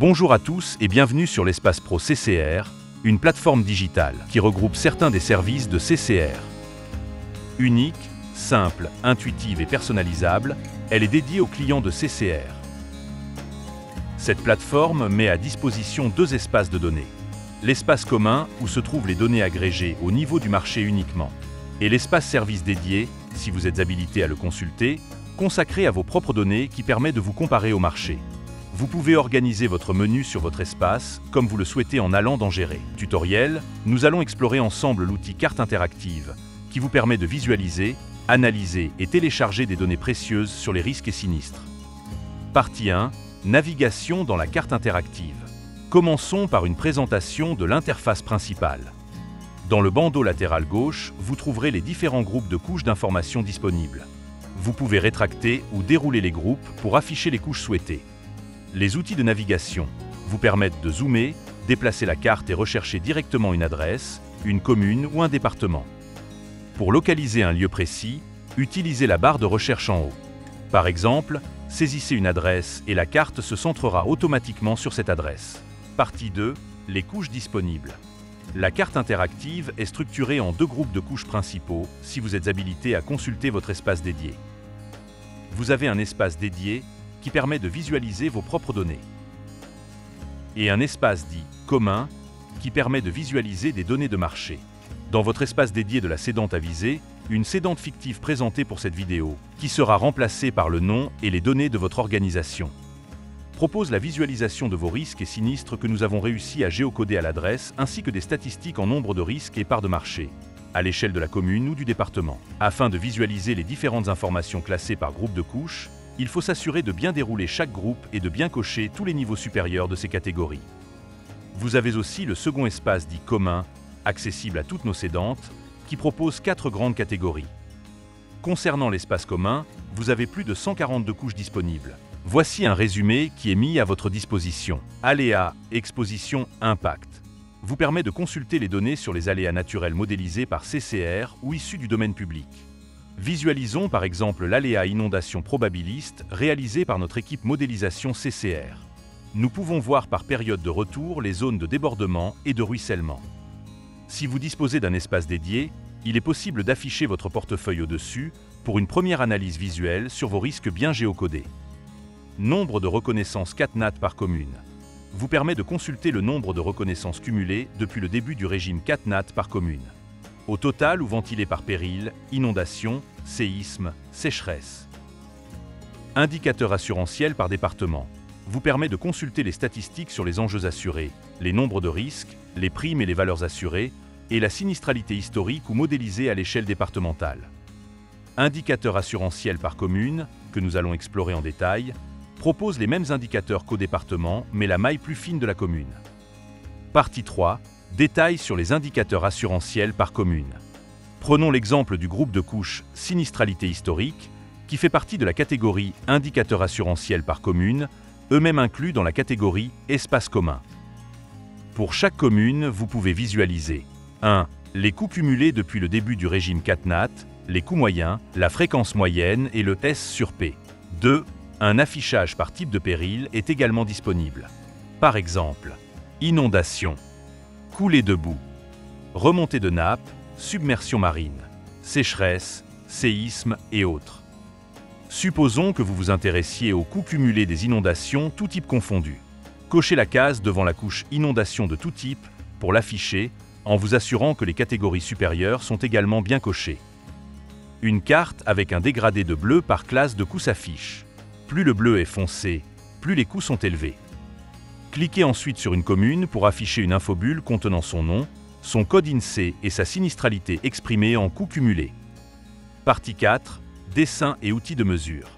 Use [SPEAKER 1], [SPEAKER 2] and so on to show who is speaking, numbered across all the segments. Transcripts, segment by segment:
[SPEAKER 1] Bonjour à tous et bienvenue sur l'Espace Pro CCR, une plateforme digitale qui regroupe certains des services de CCR. Unique, simple, intuitive et personnalisable, elle est dédiée aux clients de CCR. Cette plateforme met à disposition deux espaces de données. L'espace commun, où se trouvent les données agrégées au niveau du marché uniquement, et l'espace service dédié, si vous êtes habilité à le consulter, consacré à vos propres données qui permet de vous comparer au marché. Vous pouvez organiser votre menu sur votre espace comme vous le souhaitez en allant dans Gérer. Tutoriel, nous allons explorer ensemble l'outil Carte interactive qui vous permet de visualiser, analyser et télécharger des données précieuses sur les risques et sinistres. Partie 1. Navigation dans la carte interactive. Commençons par une présentation de l'interface principale. Dans le bandeau latéral gauche, vous trouverez les différents groupes de couches d'informations disponibles. Vous pouvez rétracter ou dérouler les groupes pour afficher les couches souhaitées. Les outils de navigation vous permettent de zoomer, déplacer la carte et rechercher directement une adresse, une commune ou un département. Pour localiser un lieu précis, utilisez la barre de recherche en haut. Par exemple, saisissez une adresse et la carte se centrera automatiquement sur cette adresse. Partie 2. Les couches disponibles. La carte interactive est structurée en deux groupes de couches principaux si vous êtes habilité à consulter votre espace dédié. Vous avez un espace dédié qui permet de visualiser vos propres données. Et un espace dit « commun » qui permet de visualiser des données de marché. Dans votre espace dédié de la cédante avisée, une cédante fictive présentée pour cette vidéo, qui sera remplacée par le nom et les données de votre organisation, propose la visualisation de vos risques et sinistres que nous avons réussi à géocoder à l'adresse, ainsi que des statistiques en nombre de risques et parts de marché, à l'échelle de la commune ou du département. Afin de visualiser les différentes informations classées par groupe de couches, il faut s'assurer de bien dérouler chaque groupe et de bien cocher tous les niveaux supérieurs de ces catégories. Vous avez aussi le second espace dit commun, accessible à toutes nos cédantes, qui propose 4 grandes catégories. Concernant l'espace commun, vous avez plus de 142 couches disponibles. Voici un résumé qui est mis à votre disposition. Aléas, exposition, impact vous permet de consulter les données sur les aléas naturels modélisés par CCR ou issus du domaine public. Visualisons par exemple l'aléa inondation probabiliste réalisé par notre équipe modélisation CCR. Nous pouvons voir par période de retour les zones de débordement et de ruissellement. Si vous disposez d'un espace dédié, il est possible d'afficher votre portefeuille au-dessus pour une première analyse visuelle sur vos risques bien géocodés. Nombre de reconnaissances CatNat par commune vous permet de consulter le nombre de reconnaissances cumulées depuis le début du régime CatNat par commune. Au total ou ventilé par péril, inondation, séisme, sécheresse. Indicateur assurantiel par département vous permet de consulter les statistiques sur les enjeux assurés, les nombres de risques, les primes et les valeurs assurées, et la sinistralité historique ou modélisée à l'échelle départementale. Indicateur assurantiel par commune, que nous allons explorer en détail, propose les mêmes indicateurs qu'au département, mais la maille plus fine de la commune. Partie 3. Détails sur les indicateurs assurantiels par commune. Prenons l'exemple du groupe de couches sinistralité historique, qui fait partie de la catégorie indicateurs assurantiels par commune, eux-mêmes inclus dans la catégorie espace commun. Pour chaque commune, vous pouvez visualiser 1. Les coûts cumulés depuis le début du régime CatNat, les coûts moyens, la fréquence moyenne et le S sur P. 2. Un affichage par type de péril est également disponible. Par exemple, inondation, coulée de boue, remontée de nappe, submersion marine, sécheresse, séisme et autres. Supposons que vous vous intéressiez aux coûts cumulés des inondations tout type confondu. Cochez la case devant la couche inondation de tout type pour l'afficher en vous assurant que les catégories supérieures sont également bien cochées. Une carte avec un dégradé de bleu par classe de coûts s'affiche. Plus le bleu est foncé, plus les coûts sont élevés. Cliquez ensuite sur une commune pour afficher une infobulle contenant son nom, son code INSEE et sa sinistralité exprimée en coûts cumulés. Partie 4. Dessin et outils de mesure.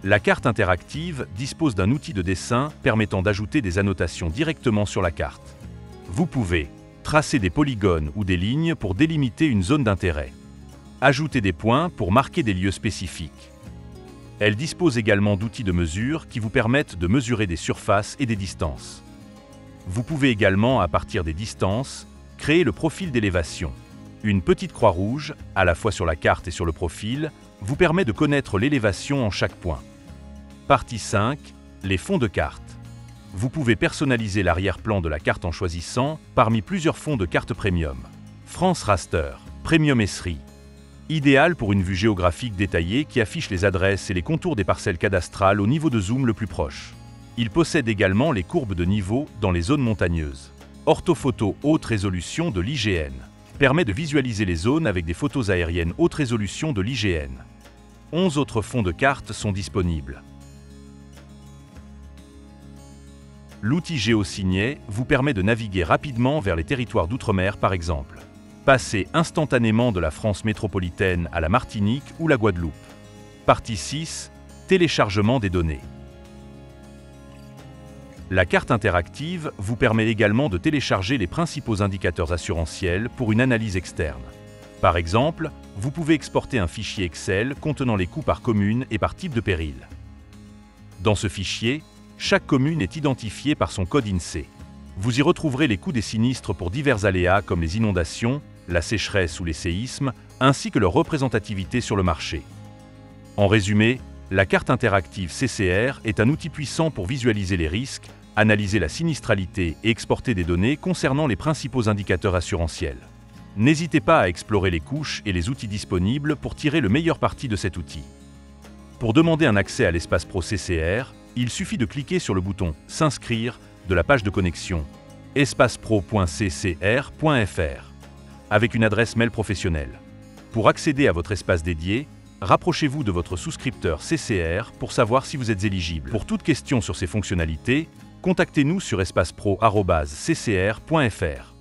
[SPEAKER 1] La carte interactive dispose d'un outil de dessin permettant d'ajouter des annotations directement sur la carte. Vous pouvez tracer des polygones ou des lignes pour délimiter une zone d'intérêt. Ajouter des points pour marquer des lieux spécifiques. Elle dispose également d'outils de mesure qui vous permettent de mesurer des surfaces et des distances. Vous pouvez également, à partir des distances, créer le profil d'élévation. Une petite croix rouge, à la fois sur la carte et sur le profil, vous permet de connaître l'élévation en chaque point. Partie 5. Les fonds de carte. Vous pouvez personnaliser l'arrière-plan de la carte en choisissant parmi plusieurs fonds de carte premium. France Raster, Premium Esri. Idéal pour une vue géographique détaillée qui affiche les adresses et les contours des parcelles cadastrales au niveau de zoom le plus proche. Il possède également les courbes de niveau dans les zones montagneuses. Orthophoto haute résolution de l'IGN permet de visualiser les zones avec des photos aériennes haute résolution de l'IGN. 11 autres fonds de cartes sont disponibles. L'outil GeoSignet vous permet de naviguer rapidement vers les territoires d'outre-mer par exemple. Passez instantanément de la France métropolitaine à la Martinique ou la Guadeloupe. Partie 6. Téléchargement des données. La carte interactive vous permet également de télécharger les principaux indicateurs assurantiels pour une analyse externe. Par exemple, vous pouvez exporter un fichier Excel contenant les coûts par commune et par type de péril. Dans ce fichier, chaque commune est identifiée par son code INSEE. Vous y retrouverez les coûts des sinistres pour divers aléas comme les inondations, la sécheresse ou les séismes, ainsi que leur représentativité sur le marché. En résumé, la carte interactive CCR est un outil puissant pour visualiser les risques, analyser la sinistralité et exporter des données concernant les principaux indicateurs assurantiels. N'hésitez pas à explorer les couches et les outils disponibles pour tirer le meilleur parti de cet outil. Pour demander un accès à l'espace pro CCR, il suffit de cliquer sur le bouton « S'inscrire » de la page de connexion espacepro.ccr.fr avec une adresse mail professionnelle. Pour accéder à votre espace dédié, rapprochez-vous de votre souscripteur CCR pour savoir si vous êtes éligible. Pour toute question sur ces fonctionnalités, contactez-nous sur espacepro@ccr.fr.